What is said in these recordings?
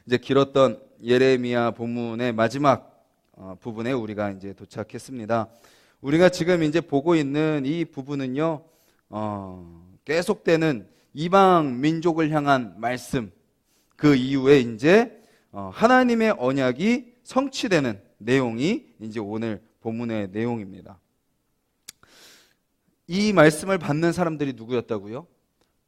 이제 길었던 예레미야 본문의 마지막 부분에 우리가 이제 도착했습니다. 우리가 지금 이제 보고 있는 이 부분은요, 계속되는 이방 민족을 향한 말씀, 그 이후에 이제 하나님의 언약이 성취되는 내용이 이제 오늘 본문의 내용입니다. 이 말씀을 받는 사람들이 누구였다고요?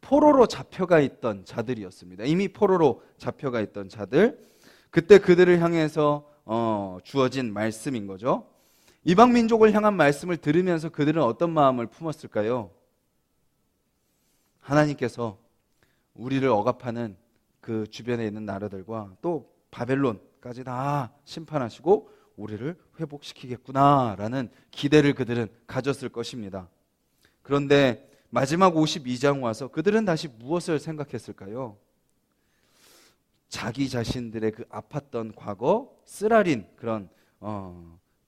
포로로 잡혀가 있던 자들이었습니다. 이미 포로로 잡혀가 있던 자들, 그때 그들을 향해서 주어진 말씀인 거죠. 이방 민족을 향한 말씀을 들으면서 그들은 어떤 마음을 품었을까요? 하나님께서 우리를 억압하는 그 주변에 있는 나라들과 또 바벨론까지 다 심판하시고 우리를 회복시키겠구나라는 기대를 그들은 가졌을 것입니다. 그런데 마지막 52장 와서 그들은 다시 무엇을 생각했을까요? 자기 자신들의 그 아팠던 과거, 쓰라린 그런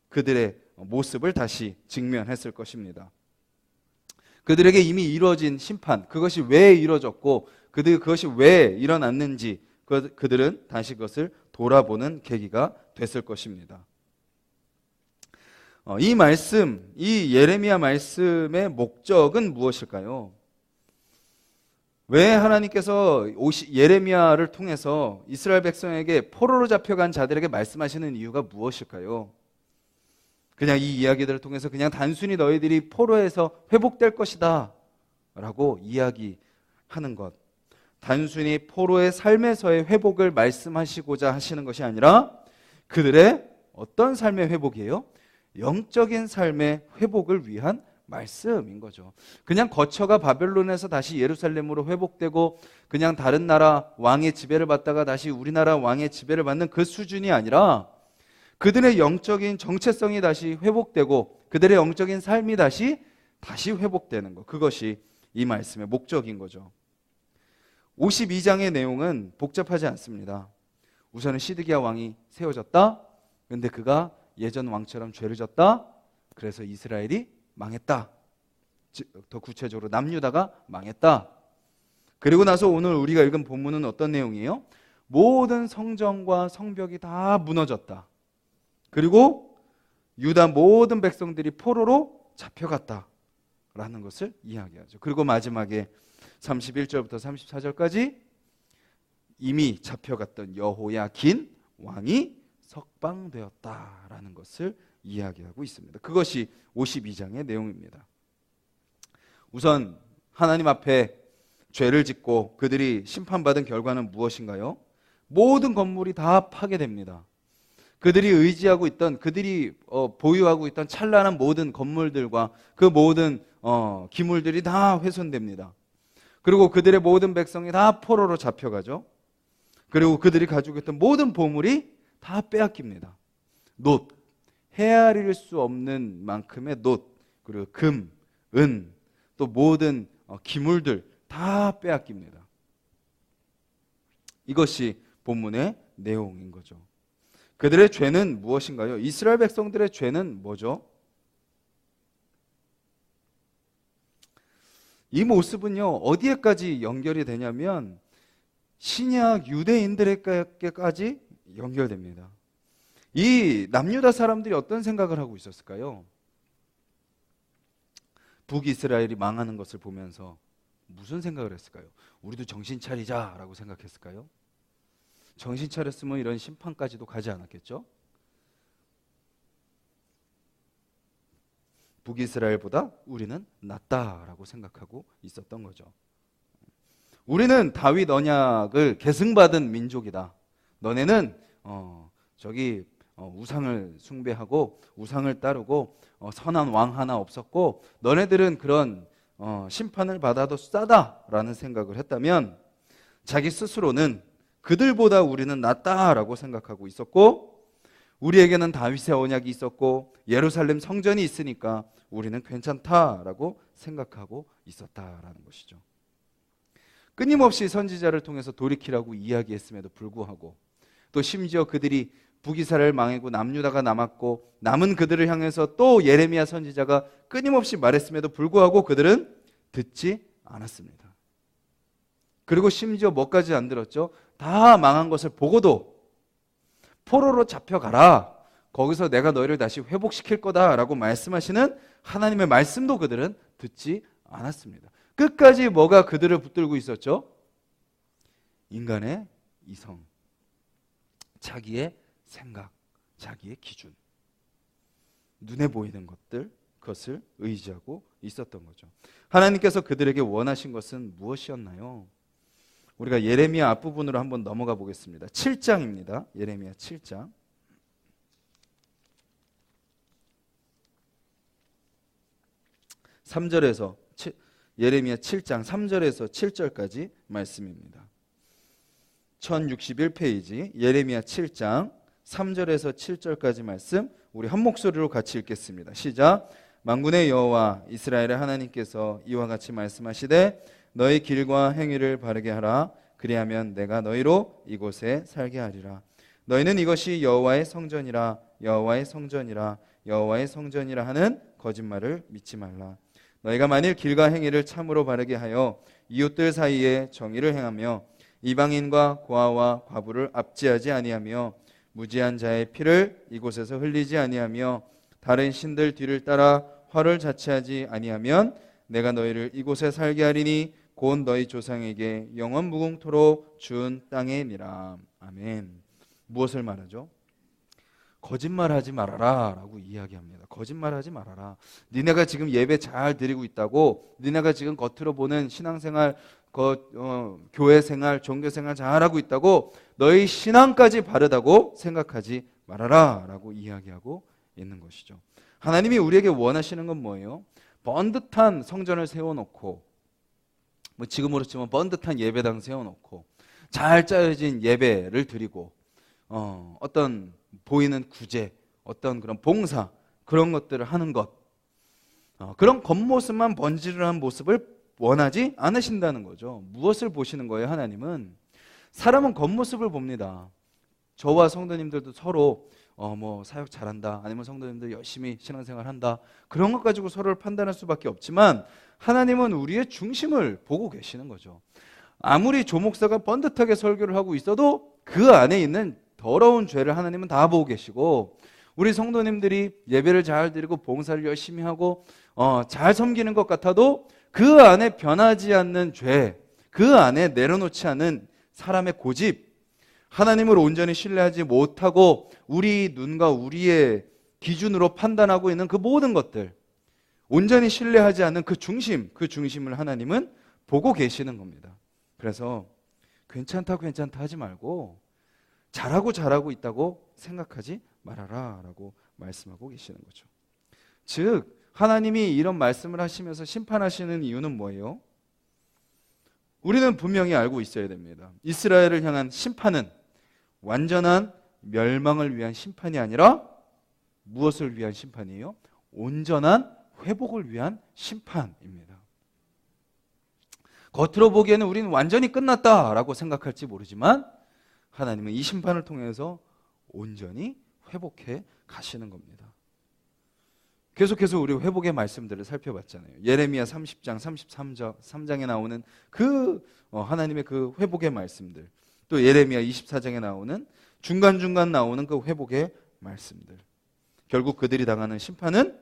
그들의 모습을 다시 직면했을 것입니다. 그들에게 이미 이루어진 심판, 그것이 왜 이루어졌고 그것이 왜 일어났는지 그들은 다시 그것을 돌아보는 계기가 됐을 것입니다. 이 말씀, 이 예레미야 말씀의 목적은 무엇일까요? 왜 하나님께서 예레미야를 통해서 이스라엘 백성에게 포로로 잡혀간 자들에게 말씀하시는 이유가 무엇일까요? 그냥 이 이야기들을 통해서 그냥 단순히 너희들이 포로에서 회복될 것이다 라고 이야기하는 것, 단순히 포로의 삶에서의 회복을 말씀하시고자 하시는 것이 아니라 그들의 어떤 삶의 회복이에요? 영적인 삶의 회복을 위한 말씀인 거죠. 그냥 거처가 바벨론에서 다시 예루살렘으로 회복되고 그냥 다른 나라 왕의 지배를 받다가 다시 우리나라 왕의 지배를 받는 그 수준이 아니라 그들의 영적인 정체성이 다시 회복되고 그들의 영적인 삶이 다시 회복되는 것, 그것이 이 말씀의 목적인 거죠. 52장의 내용은 복잡하지 않습니다. 우선은 시드기야 왕이 세워졌다. 그런데 그가 예전 왕처럼 죄를 졌다. 그래서 이스라엘이 망했다. 더 구체적으로 남유다가 망했다. 그리고 나서 오늘 우리가 읽은 본문은 어떤 내용이에요? 모든 성전과 성벽이 다 무너졌다. 그리고 유다 모든 백성들이 포로로 잡혀갔다 라는 것을 이야기하죠. 그리고 마지막에 31절부터 34절까지 이미 잡혀갔던 여호야긴 왕이 석방되었다라는 것을 이야기하고 있습니다. 그것이 52장의 내용입니다. 우선 하나님 앞에 죄를 짓고 그들이 심판받은 결과는 무엇인가요? 모든 건물이 다 파괴됩니다. 그들이 의지하고 있던, 그들이 보유하고 있던 찬란한 모든 건물들과 그 모든 기물들이 다 훼손됩니다. 그리고 그들의 모든 백성이 다 포로로 잡혀가죠. 그리고 그들이 가지고 있던 모든 보물이 다 빼앗깁니다. 놋, 헤아릴 수 없는 만큼의 놋, 그리고 금, 은, 또 모든 기물들 다 빼앗깁니다. 이것이 본문의 내용인 거죠. 그들의 죄는 무엇인가요? 이스라엘 백성들의 죄는 뭐죠? 이 모습은요, 어디에까지 연결이 되냐면 신약 유대인들에게까지 연결됩니다. 이 남유다 사람들이 어떤 생각을 하고 있었을까요? 북이스라엘이 망하는 것을 보면서 무슨 생각을 했을까요? 우리도 정신 차리자라고 생각했을까요? 정신 차렸으면 이런 심판까지도 가지 않았겠죠? 북이스라엘보다 우리는 낫다라고 생각하고 있었던 거죠. 우리는 다윗 언약을 계승받은 민족이다. 너네는 우상을 숭배하고 우상을 따르고 선한 왕 하나 없었고 너네들은 그런 심판을 받아도 싸다라는 생각을 했다면 자기 스스로는 그들보다 우리는 낫다라고 생각하고 있었고 우리에게는 다윗의 언약이 있었고 예루살렘 성전이 있으니까 우리는 괜찮다라고 생각하고 있었다라는 것이죠. 끊임없이 선지자를 통해서 돌이키라고 이야기했음에도 불구하고 또 심지어 그들이 북이스라엘 망하고 남유다가 남았고 남은 그들을 향해서 또 예레미야 선지자가 끊임없이 말했음에도 불구하고 그들은 듣지 않았습니다. 그리고 심지어 뭐까지 안 들었죠? 다 망한 것을 보고도 포로로 잡혀가라. 거기서 내가 너희를 다시 회복시킬 거다라고 말씀하시는 하나님의 말씀도 그들은 듣지 않았습니다. 끝까지 뭐가 그들을 붙들고 있었죠? 인간의 이성, 자기의 생각, 자기의 기준, 눈에 보이는 것들, 그것을 의지하고 있었던 거죠. 하나님께서 그들에게 원하신 것은 무엇이었나요? 우리가 예레미야 앞부분으로 한번 넘어가 보겠습니다. 7장입니다. 예레미야 7장. 예레미야 7장 3절에서 7절까지 말씀입니다. 1061페이지 예레미야 7장 3절에서 7절까지 말씀 우리 한 목소리로 같이 읽겠습니다. 시작. 만군의 여호와 이스라엘의 하나님께서 이와 같이 말씀하시되 너희 길과 행위를 바르게 하라. 그리하면 내가 너희로 이곳에 살게 하리라. 너희는 이것이 여호와의 성전이라 여호와의 성전이라 여호와의 성전이라 하는 거짓말을 믿지 말라. 너희가 만일 길과 행위를 참으로 바르게 하여 이웃들 사이에 정의를 행하며 이방인과 고아와 과부를 압제하지 아니하며 무지한 자의 피를 이곳에서 흘리지 아니하며 다른 신들 뒤를 따라 화를 자체하지 아니하면 내가 너희를 이곳에 살게 하리니 곧 너희 조상에게 영원 무궁토록 준 땅이니라. 아멘. 무엇을 말하죠? 거짓말하지 말아라 라고 이야기합니다. 거짓말하지 말아라. 니네가 지금 예배 잘 드리고 있다고, 니네가 지금 겉으로 보는 신앙생활, 교회생활, 종교생활 잘하고 있다고 너희 신앙까지 바르다고 생각하지 말아라 라고 이야기하고 있는 것이죠. 하나님이 우리에게 원하시는 건 뭐예요? 번듯한 성전을 세워놓고, 지금으로 치면 번듯한 예배당 세워놓고 잘 짜여진 예배를 드리고 어떤 보이는 구제, 어떤 그런 봉사, 그런 것들을 하는 것, 그런 겉모습만 번지르한 모습을 원하지 않으신다는 거죠. 무엇을 보시는 거예요? 하나님은 사람은 겉모습을 봅니다. 저와 성도님들도 서로 사역 잘한다, 아니면 성도님들 열심히 신앙생활 한다, 그런 것 가지고 서로를 판단할 수밖에 없지만 하나님은 우리의 중심을 보고 계시는 거죠. 아무리 조목사가 번듯하게 설교를 하고 있어도 그 안에 있는 더러운 죄를 하나님은 다 보고 계시고, 우리 성도님들이 예배를 잘 드리고 봉사를 열심히 하고 잘 섬기는 것 같아도 그 안에 변하지 않는 죄, 그 안에 내려놓지 않은 사람의 고집, 하나님을 온전히 신뢰하지 못하고 우리 눈과 우리의 기준으로 판단하고 있는 그 모든 것들, 온전히 신뢰하지 않는 그 중심을 하나님은 보고 계시는 겁니다. 그래서 괜찮다 하지 말고 잘하고 있다고 생각하지 말아라 라고 말씀하고 계시는 거죠. 즉 하나님이 이런 말씀을 하시면서 심판하시는 이유는 뭐예요? 우리는 분명히 알고 있어야 됩니다. 이스라엘을 향한 심판은 완전한 멸망을 위한 심판이 아니라 무엇을 위한 심판이에요? 온전한 회복을 위한 심판입니다. 겉으로 보기에는 우리는 완전히 끝났다라고 생각할지 모르지만 하나님은 이 심판을 통해서 온전히 회복해 가시는 겁니다. 계속해서 우리 회복의 말씀들을 살펴봤잖아요. 예레미야 30장, 33장에 나오는 그 하나님의 그 회복의 말씀들, 또 예레미야 24장에 나오는 중간중간 나오는 그 회복의 말씀들, 결국 그들이 당하는 심판은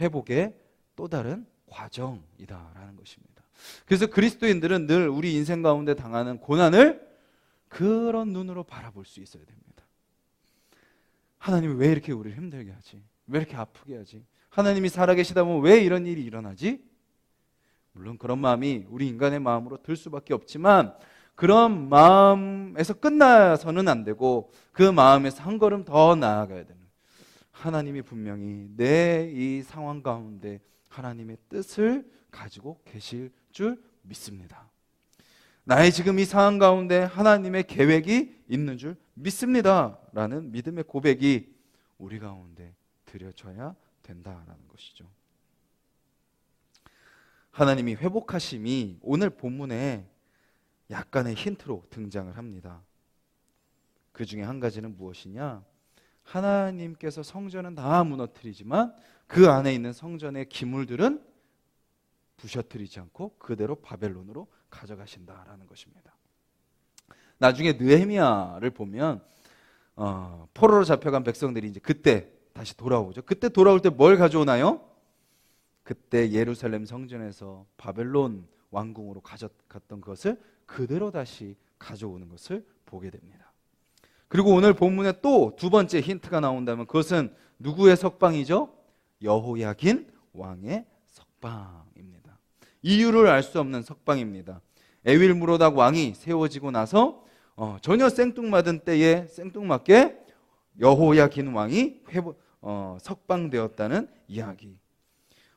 회복의 또 다른 과정이다라는 것입니다. 그래서 그리스도인들은 늘 우리 인생 가운데 당하는 고난을 그런 눈으로 바라볼 수 있어야 됩니다. 하나님이 왜 이렇게 우리를 힘들게 하지? 왜 이렇게 아프게 하지? 하나님이 살아계시다면 왜 이런 일이 일어나지? 물론 그런 마음이 우리 인간의 마음으로 들 수밖에 없지만 그런 마음에서 끝나서는 안 되고 그 마음에서 한 걸음 더 나아가야 되는, 하나님이 분명히 내 이 상황 가운데 하나님의 뜻을 가지고 계실 줄 믿습니다. 나의 지금 이 상황 가운데 하나님의 계획이 있는 줄 믿습니다 라는 믿음의 고백이 우리 가운데 드려져야 된다라는 것이죠. 하나님이 회복하심이 오늘 본문에 약간의 힌트로 등장을 합니다. 그 중에 한 가지는 무엇이냐? 하나님께서 성전은 다 무너뜨리지만 그 안에 있는 성전의 기물들은 부셔뜨리지 않고 그대로 바벨론으로 가져가신다라는 것입니다. 나중에 느헤미야를 보면 포로로 잡혀간 백성들이 이제 그때 다시 돌아오죠. 그때 돌아올 때 뭘 가져오나요? 그때 예루살렘 성전에서 바벨론 왕궁으로 가져갔던 것을 그대로 다시 가져오는 것을 보게 됩니다. 그리고 오늘 본문에 또 두 번째 힌트가 나온다면 그것은 누구의 석방이죠? 여호야긴 왕의 석방입니다. 이유를 알 수 없는 석방입니다. 에윌무로닥 왕이 세워지고 나서 전혀 생뚱맞은 때에 생뚱맞게 여호야긴 왕이 석방되었다는 이야기.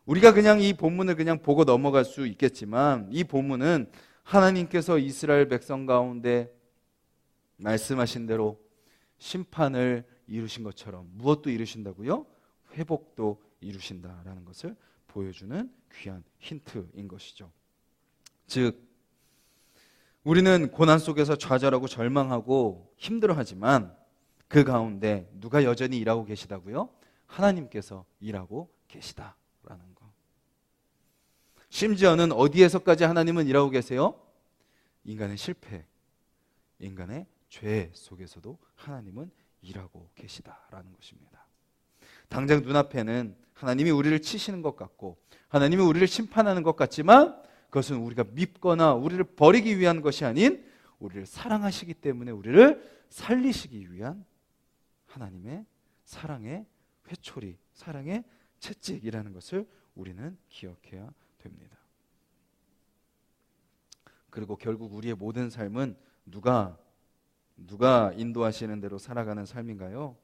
우리가 그냥 이 본문을 그냥 보고 넘어갈 수 있겠지만 이 본문은 하나님께서 이스라엘 백성 가운데 말씀하신 대로 심판을 이루신 것처럼 무엇도 이루신다고요? 회복도 이루신다라는 것을 보여주는 귀한 힌트인 것이죠. 즉 우리는 고난 속에서 좌절하고 절망하고 힘들어하지만 그 가운데 누가 여전히 일하고 계시다고요? 하나님께서 일하고 계시다라는 거. 심지어는 어디에서까지 하나님은 일하고 계세요? 인간의 실패, 인간의 죄 속에서도 하나님은 일하고 계시다라는 것입니다. 당장 눈앞에는 하나님이 우리를 치시는 것 같고 하나님이 우리를 심판하는 것 같지만 그것은 우리가 밉거나 우리를 버리기 위한 것이 아닌 우리를 사랑하시기 때문에 우리를 살리시기 위한 하나님의 사랑의 회초리, 사랑의 채찍이라는 것을 우리는 기억해야 됩니다. 그리고 결국 우리의 모든 삶은 누가 인도하시는 대로 살아가는 삶인가요?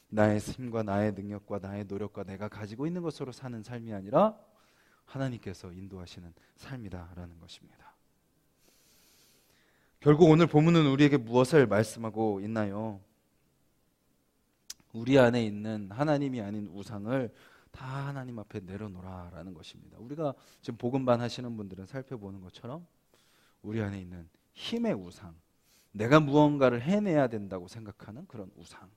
나의 힘과 나의 능력과 나의 노력과 내가 가지고 있는 것으로 사는 삶이 아니라 하나님께서 인도하시는 삶이다라는 것입니다. 결국 오늘 본문은 우리에게 무엇을 말씀하고 있나요? 우리 안에 있는 하나님이 아닌 우상을 다 하나님 앞에 내려놓으라라는 것입니다. 우리가 지금 복음반 하시는 분들은 살펴보는 것처럼 우리 안에 있는 힘의 우상, 내가 무언가를 해내야 된다고 생각하는 그런 우상,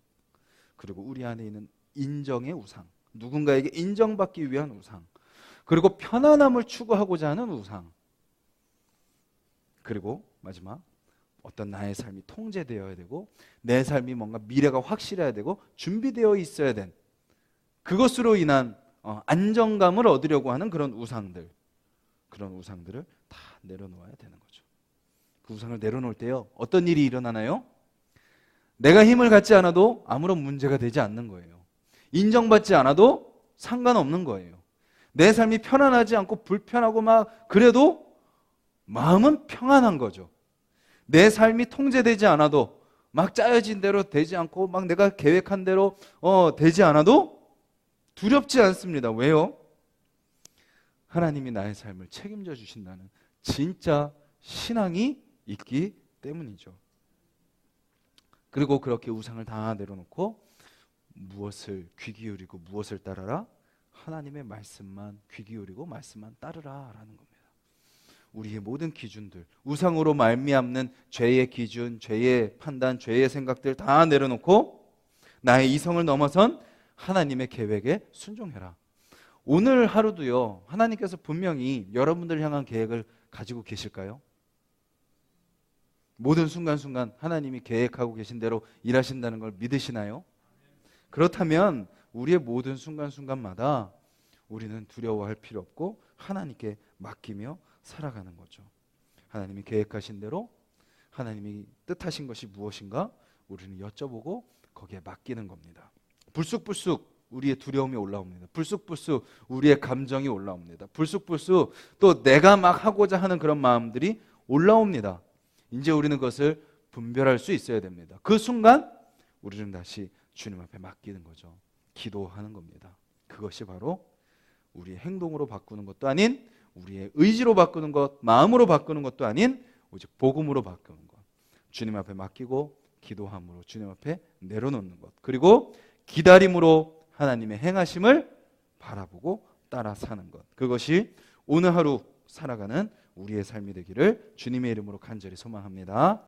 그리고 우리 안에 있는 인정의 우상, 누군가에게 인정받기 위한 우상, 그리고 편안함을 추구하고자 하는 우상, 그리고 마지막 어떤 나의 삶이 통제되어야 되고 내 삶이 뭔가 미래가 확실해야 되고 준비되어 있어야 된 그것으로 인한 안정감을 얻으려고 하는 그런 우상들을 다 내려놓아야 되는 거죠. 그 우상을 내려놓을 때요, 어떤 일이 일어나나요? 내가 힘을 갖지 않아도 아무런 문제가 되지 않는 거예요. 인정받지 않아도 상관없는 거예요. 내 삶이 편안하지 않고 불편하고 막 그래도 마음은 평안한 거죠. 내 삶이 통제되지 않아도 막 짜여진 대로 되지 않고 막 내가 계획한 대로 되지 않아도 두렵지 않습니다. 왜요? 하나님이 나의 삶을 책임져 주신다는 진짜 신앙이 있기 때문이죠. 그리고 그렇게 우상을 다 내려놓고 무엇을 귀 기울이고 무엇을 따르라? 하나님의 말씀만 귀 기울이고 말씀만 따르라 라는 겁니다. 우리의 모든 기준들, 우상으로 말미암는 죄의 기준, 죄의 판단, 죄의 생각들 다 내려놓고 나의 이성을 넘어선 하나님의 계획에 순종해라. 오늘 하루도요, 하나님께서 분명히 여러분들을 향한 계획을 가지고 계실까요? 모든 순간순간 하나님이 계획하고 계신 대로 일하신다는 걸 믿으시나요? 그렇다면 우리의 모든 순간순간마다 우리는 두려워할 필요 없고 하나님께 맡기며 살아가는 거죠. 하나님이 계획하신 대로 하나님이 뜻하신 것이 무엇인가 우리는 여쭤보고 거기에 맡기는 겁니다. 불쑥불쑥 우리의 두려움이 올라옵니다. 불쑥불쑥 우리의 감정이 올라옵니다. 불쑥불쑥 또 내가 막 하고자 하는 그런 마음들이 올라옵니다. 이제 우리는 그것을 분별할 수 있어야 됩니다. 그 순간 우리는 다시 주님 앞에 맡기는 거죠. 기도하는 겁니다. 그것이 바로 우리의 행동으로 바꾸는 것도 아닌 우리의 의지로 바꾸는 것, 마음으로 바꾸는 것도 아닌 오직 복음으로 바꾸는 것. 주님 앞에 맡기고 기도함으로 주님 앞에 내려놓는 것. 그리고 기다림으로 하나님의 행하심을 바라보고 따라 사는 것. 그것이 오늘 하루 살아가는 우리의 삶이 되기를 주님의 이름으로 간절히 소망합니다.